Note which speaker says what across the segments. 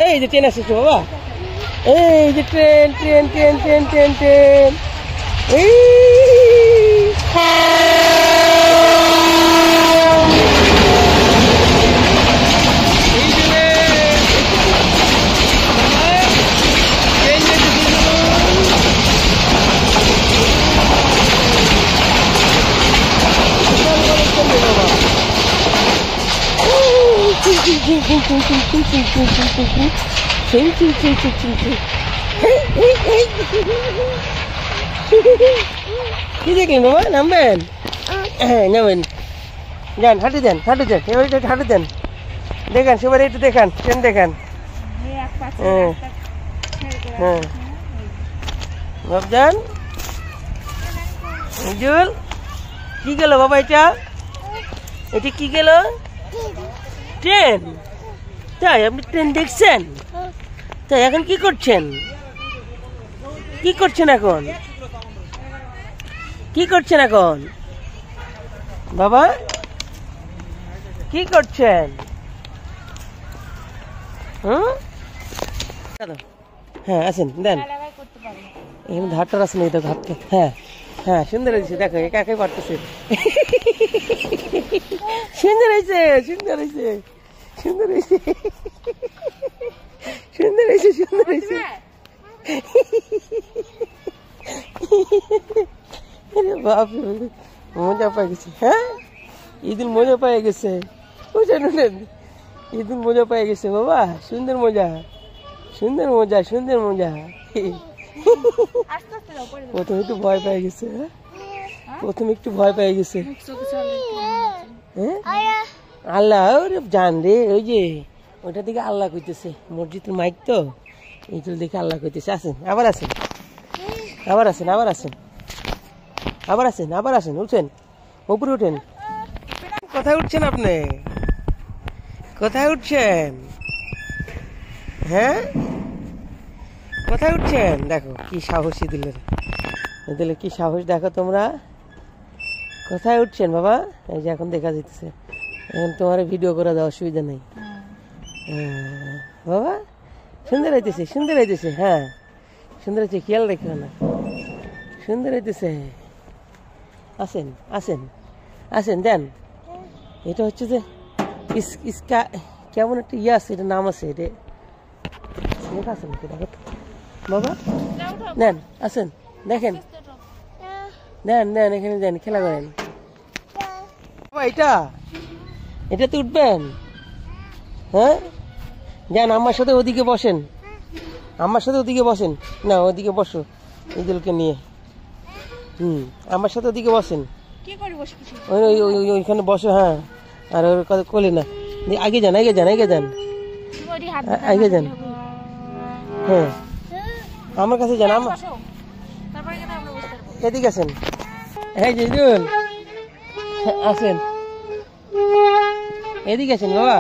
Speaker 1: এই যে ট্রেন আসছে বাবা, এই যে train train train train train train এই কি দেখলেন বাবা? নামবেন? হ্যাঁ নামেন, যান, হাঁটু দেন, হাঁটু দেন, এবার একটু হাঁটু দেন, দেখান সবাই একটু দেখান, ট্রেন দেখান। হ্যাঁ হ্যাঁ বাবজান, জুল কি গেল বাবা? এটা এটা কি গেল? ট্রেন? তাই আপনি ট্রেন দেখছেন? তাই এখন কি করছেন? কি করছেন এখন? কি করছেন এখন বাবা? কি করছেন? হ্যাঁ আছেন, দেন এখানে ধারটার আছে না, এটা ঘাটটা। হ্যাঁ হ্যাঁ সুন্দর হয়েছে, দেখো একা একাই পারতেছে। সুন্দর হয়েছে, সুন্দর হয়েছে, সুন্দর হয়েছে, সুন্দর হয়েছে, সুন্দর হয়েছে। বাপ মজা পাই গেছে। হ্যাঁ ঈদুল মজা পাই গেছে, ঈদুল মজা পাই গেছে বাবা। সুন্দর মজা, সুন্দর মজা, সুন্দর মজা। প্রথমে একটু ভয় পেয়ে গেছে, প্রথমে একটু ভয় পেয়ে গেছে। আল্লাহ জান রে, ওই যে ওইটা দিকে আল্লাহ কইতেছে, মসজিদের মাইক তো, এইগুলো দেখে আল্লাহ কইতেছে। আসেন আবার, আসেন আবার, আসেন আবার, আসেন আবার, আসেন আবার, আসেন, উঠেন উপরে উঠেন। কোথায় উঠছেন আপনি? কোথায় উঠছেন? হ্যাঁ কোথায় উঠছেন? দেখো কি সাহসী দিলে, দিলে কি সাহস দেখো তোমরা। কোথায় উঠছেন বাবা? এই যে এখন দেখা যাচ্ছে, এখন তোমার ভিডিও করে দেওয়ার অসুবিধা নেই বাবা। সুন্দর হইতেছে, সুন্দর হইতেছে, হ্যাঁ সুন্দর হয়েছে, খেয়াল রেখো না, সুন্দর হইতেছে। আসেন আসেন আসেন, দেন। এটা হচ্ছে যে ইসকা কেমন একটা ইয়ে আছে, এটা নাম আছে, এটা আছে নাকি দেখো তো বাবা। নেন আসেন, দেখেন, দেন দেন, এখানে দেন, খেলা করেন। এটা এটাতে উঠবেন? হ্যাঁ যান, আমার সাথে ওদিকে বসেন, আমার সাথে ওদিকে বসেন, না ওদিকে বসো ঈদুলকে নিয়ে। আমার সাথে ওদিকে বসেন, ওইখানে বসো। হ্যাঁ আর ওর কথা কোলে না, আগে যান, আগে যান, আগে যান, আগে যান। হ্যাঁ আমার কাছে যান, আমার এদিকে আসেন। হ্যাঁ ঈদুল আসেন, এদিকে আসেন বাবা,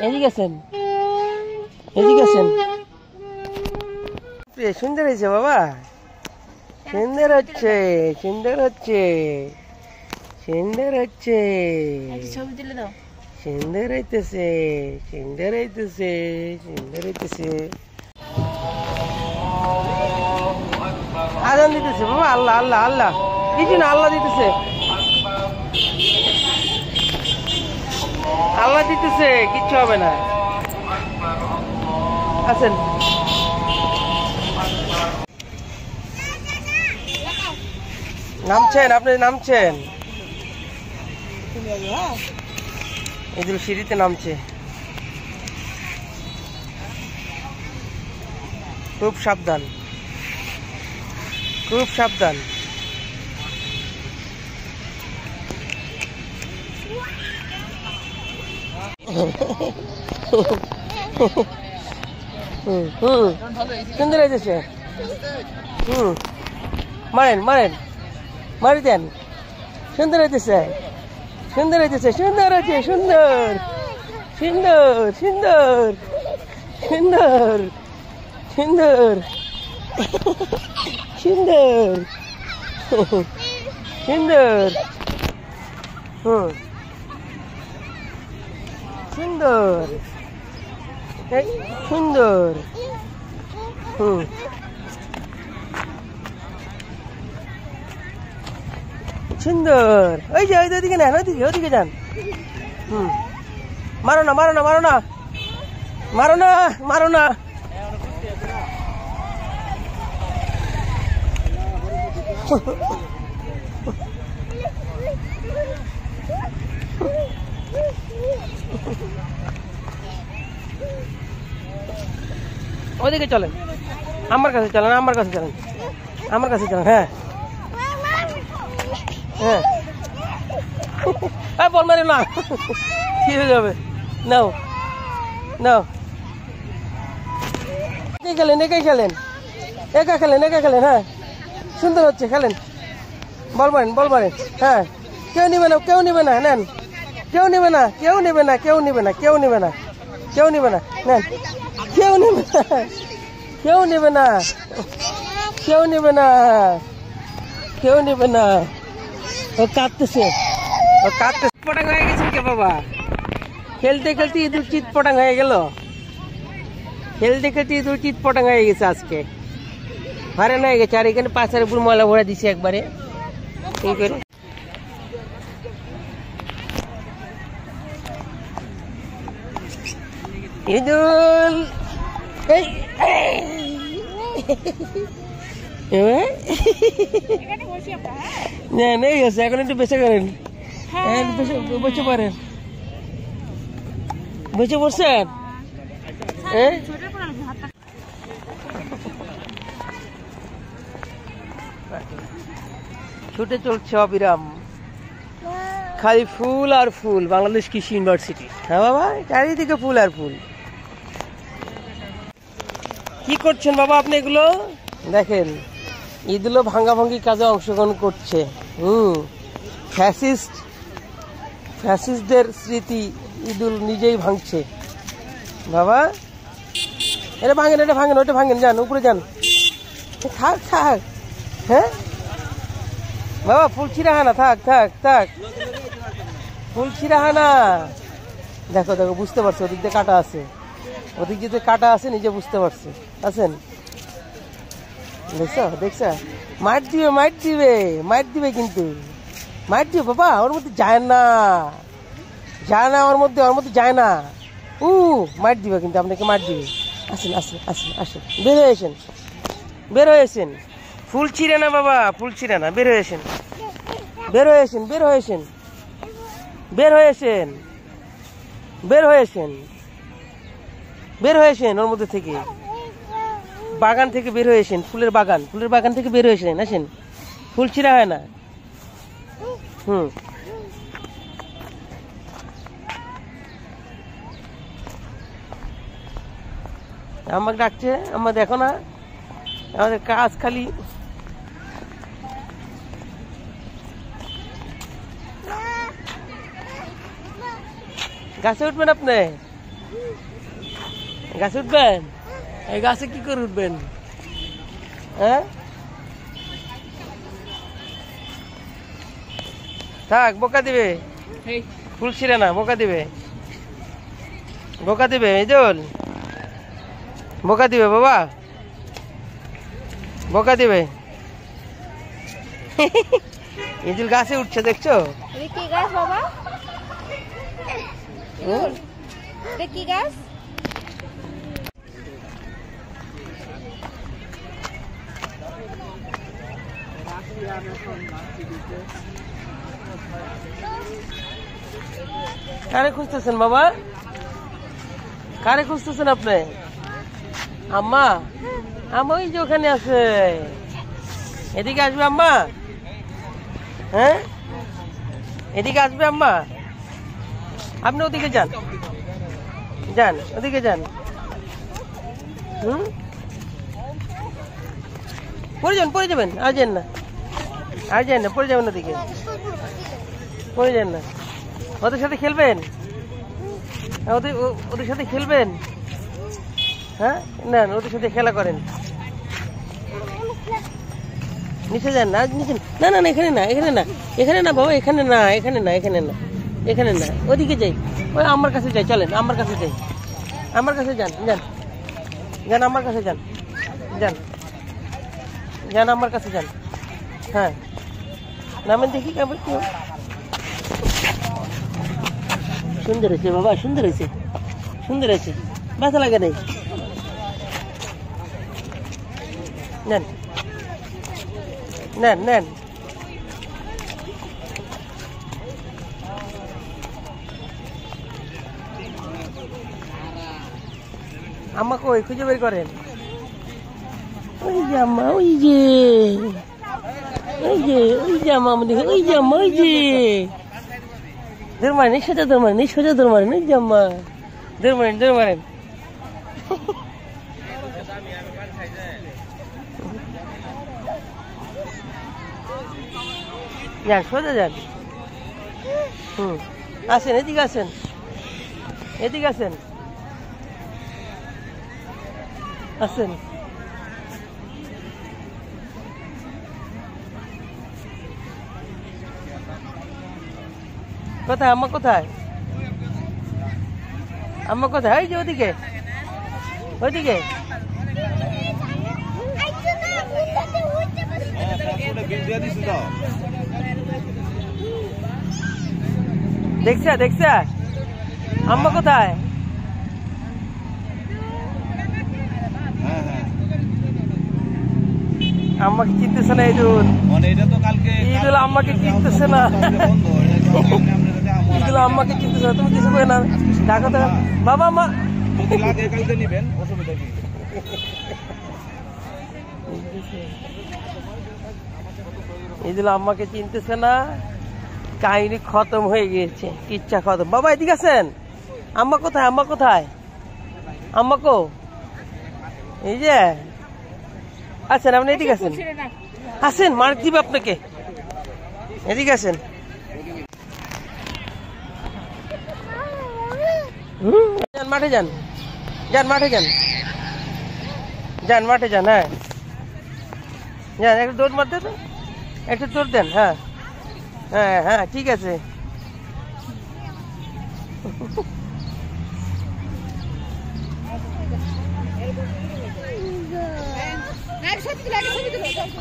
Speaker 1: এদিকে আসেন, এদিকে আসেন। সুন্দর হয়েছে বাবা, সুন্দর হচ্ছে, সুন্দর হচ্ছে, সুন্দর হচ্ছে, সুন্দর হইতেছে, সুন্দর হইতেছে, সুন্দর হইতেছে। আজান দিতেছে বাবা, আল্লাহ আল্লাহ আল্লাহ, কিছু না, আল্লাহ দিতেছে, আল্লাহ দিতেছে, কিচ্ছু হবে না। আছেন নামছেন, আপনি নামছেন, ঈদুল সিঁড়িতে নামছে, খুব সাবধান, খুব সাবধান। সুন্দর হয়েছে, মারেন মারেন, মারি দেন, সুন্দর হইতেছে, সুন্দর হইতেছে, সুন্দর হয়েছে, সুন্দর সুন্দর সুন্দর সুন্দর সুন্দর সুন্দর সুন্দর সুন্দর এই সুন্দর। সুন্দর। ওই যে ওইদিকে নেন, ওইদিকে যান। মারো না, মারো না, মারো না, মারো না, মারো না। ওইদিকে চলেন, আমার কাছে চলেন, আমার কাছে চলেন, আমার কাছে চলেন। হ্যাঁ হ্যাঁ, বল মারি না, কি হয়ে যাবে। নাও নাও, খেলেন, একাই খেলেন, একা খেলেন, একা খেলেন। হ্যাঁ সুন্দর হচ্ছে, খেলেন। বল মারেন, বল মারেন। হ্যাঁ, কেউ নিবে না, কেউ নিবে না, নেন। কেউ নিবে না, কেউ নিবে না, কেউ নিবে না, কেউ নিবে না, কেউ নিবে না, নেন। কেউ নিবে না, কেউ নিবে না, কেউ নিবে না, কেউ নিবে না। ও কাঁদতেছে, ও কাঁদতেছে। পটাং হয়ে গেছেন কে বাবা? খেলতে খেলতে ইঁদুর চিৎ পটাং হয়ে গেল। খেলতে খেলতে ইঁদুর চিৎ পটাং হয়ে গেছে আজকে, হারে হয়ে গেছে। আর এখানে পাশের উপর ময়লা ভরে দিছে একবারে। এই করে ইঁদুর নেই আছে, এখন একটু বেঁচে করেন, বেঁচে পারেন, বেঁচে পড়ছেন। ছুটে চলছে অবিরাম, খালি ফুল আর ফুল। বাংলাদেশ কৃষি ইউনিভার্সিটি। হ্যাঁ বাবা, চারিদিকে ফুল আর ফুল। কি করছেন বাবা আপনি এগুলো? দেখেন, এগুলো ভাঙ্গাভাঙ্গি কাজে অংশগ্রহণ করছে। ফ্যাসিস্টদের স্মৃতি ইদুল নিজেই ভাঙছে বাবা। এটা ভাঙেন, এটা ভাঙেন, ওটা ভাঙেন, যান উপরে যান। থাক থাক। হ্যাঁ বাবা, ফুল ছিঁড়াহানা, থাক থাক থাক, ফুল ছিঁড়াহানা। দেখো দেখো, বুঝতে পারছো ওদিক দিয়ে কাটা আছে, ওদিক দিয়ে কাটা আছে, নিজে বুঝতে পারছে। আছেন, দেখছো দেখছো? মাইট দিবে, মাইট দিবে, মাইট দিবে, কিন্তু মাইট দিবে বাবা। ওর মধ্যে যায় না, যায় না, ওর মধ্যে, ওর মধ্যে যায় না। মাইট দিবে, কিন্তু আপনাকে মাইট দিবে। আসেন আসেন আসেন আসেন, বের হয়ে আসেন, বের হয়ে আসেন। ফুল ছিঁড়ে না বাবা, ফুল ছিঁড়ে না, বের হয়ে আসেন, বের হয়ে আসেন, বের হয়ে আসেন, বের হয়ে আসেন, বের হয়ে আসেন, বের হয়ে আসেন। ওর মধ্যে থেকে, বাগান থেকে বের হয়ে আসেন, ফুলের বাগান, ফুলের বাগান থেকে বের হয়ে আসেন। আসেন, ফুল ছিঁড়া হয় না। আমাকে ডাকছে, আমার দেখো না, আমাদের কাজ খালি। গাছে উঠবেন আপনি? গাছে উঠবেন? এই গাছে কি করে উঠবেন? হ্যাঁ থাক, বোকা দিবে, ফুল ছিঁড়ে না, বোকা দিবে, বোকা দিবে। ইদুল বোকা দিবে বাবা, বোকা দিবে। ইদুল গাছে উঠছে, দেখছো?
Speaker 2: কি গাছ বাবা? কি গাছ?
Speaker 1: কারে খুঁজতেছেন বাবা? কারে খুঁজতেছেন আপনি? আম্মা, আম্মা ওই যে ওখানে আছে, এদিকে আসবে আম্মা। হ্যাঁ, এদিকে আসবে আম্মা। আপনি ওদিকে যান, যান ওদিকে যান। পড়ে যান, পড়ে যাবেন, আর যান না, আর যান না, পড়ে যাবেন ওদিকে, পড়ে যান না। ওদের সাথে খেলবেন, ওদের সাথে খেলবেন। হ্যাঁ, না ওদের সাথে খেলা করেন। নিচে যান না, নিচে না, না না, এখানে না, এখানে না, এখানে না বাবা, এখানে না, এখানে না, এখানে না, এখানে না, ওদিকে যাই, ওই আমার কাছে যাই, চলেন আমার কাছে যাই, আমার কাছে যান যান যান, আমার কাছে যান যান যান, আমার কাছে যান। হ্যাঁ নামেন দেখি কেমন কি হয়। সুন্দর হয়েছে বাবা, সুন্দর হয়েছে, সুন্দর হয়েছে, ব্যথা লাগে নেই। নেন নেন নেন। আম্মা কই খুঁজে বের করেন। ওই যে আম্মা, ওই যে ওই যে ওই যে আম্মা, ওই যে আম্মা, ওই যে দৌড় মারেন, সোজা দৌড় মারেন, সোজা দৌড় মারেন, ওই যে আম্মা, দৌড় মারেন, দৌড় মারেন। যান সোজা যান। আসেন এদিকে, আসেন এদিকে, আসেন আসেন। কোথায় আম্মা, কোথায় আম্মা, কোথায়? ওই যে ওদিকে, ওইদিকে। দেখছা দেখছা আম্মা কোথায়? আম্মাকে চিনতেছে না ঈদুল, ঈদুল আম্মাকে চিনতেছে না, ঈদুল আম্মাকে চিনতেছে না। তুমি কিছু করে না, ডাকো তো বাবা মা। ঈদুল আম্মাকে চিনতেছে না, কাহিনী খতম হয়ে গিয়েছে, কিচ্ছা খতম। বাবা এদিকে আছেন? আম্মা কোথায়, আম্মা কোথায়, আম্মা কো? এই যে আছেন আপনি, এদিকে আছেন, আসেন মার দিবে আপনাকে, এদিকে আছেন। যান মাঠে যান, যান মাঠে যান, যান মাঠে যান। হ্যাঁ যান, একটু দৌড় মারতে তো, একটু দৌড় দেন। হ্যাঁ হ্যাঁ হ্যাঁ ঠিক আছে।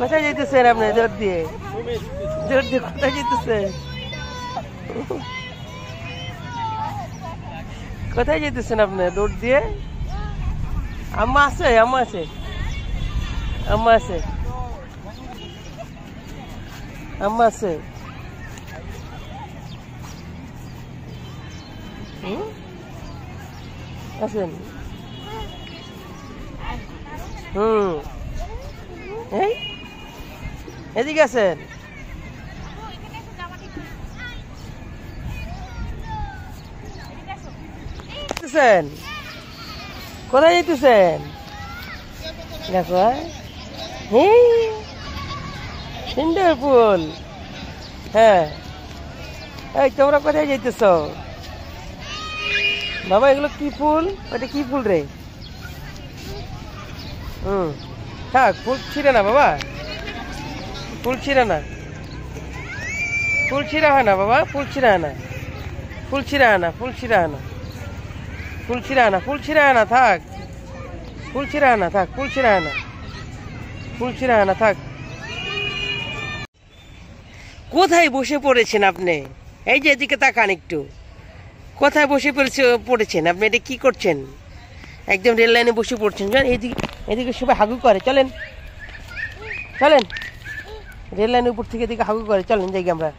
Speaker 1: কোথায় যেতেছেন আপনি দৌড় দিয়ে, দৌড় দিয়ে কোথায় যেতেছেন, কোথায় যেতেছেন আপনি দৌড় দিয়ে? আম্মা আছে, আম্মা আছে, আম্মা আছে, আম্মা আছে। আছেন? এই এদিকে আছেন? কোথায় যেতেছেন? দেখো সুন্দর ফুল। হ্যাঁ এই তোমরা কোথায় যেতেছ বাবা? এগুলো কি ফুল? ওটা কি ফুল রে? থাক, ফুল ছিঁড়ে না বাবা, ফুল ছিঁড়ে না, ফুল ছিঁড়া হয় না বাবা, ফুল ছিঁড়া হয় না, ফুল ছিঁড়া হয় না, ফুল ছিঁড়া হয় না, ফুল ছিঁড়া হয় না, ফুল ছিঁড়া হয় না, থাক, ফুল ছিঁড়া হয় না, থাক, ফুল ছিঁড়া হয় না, ফুল ছিঁড়া হয় না, থাক। কোথায় বসে পড়েছেন আপনি? এই যে এদিকে তাকান একটু, কোথায় বসে পড়েছেন আপনি? এটা কি করছেন? একদম রেল লাইনে বসে পড়ছেন। এদিকে, এদিকে সবাই হাগু করে, চলেন চলেন, রেল লাইনের উপর থেকে এদিকে হাগু করে, চলেন যাই আমরা।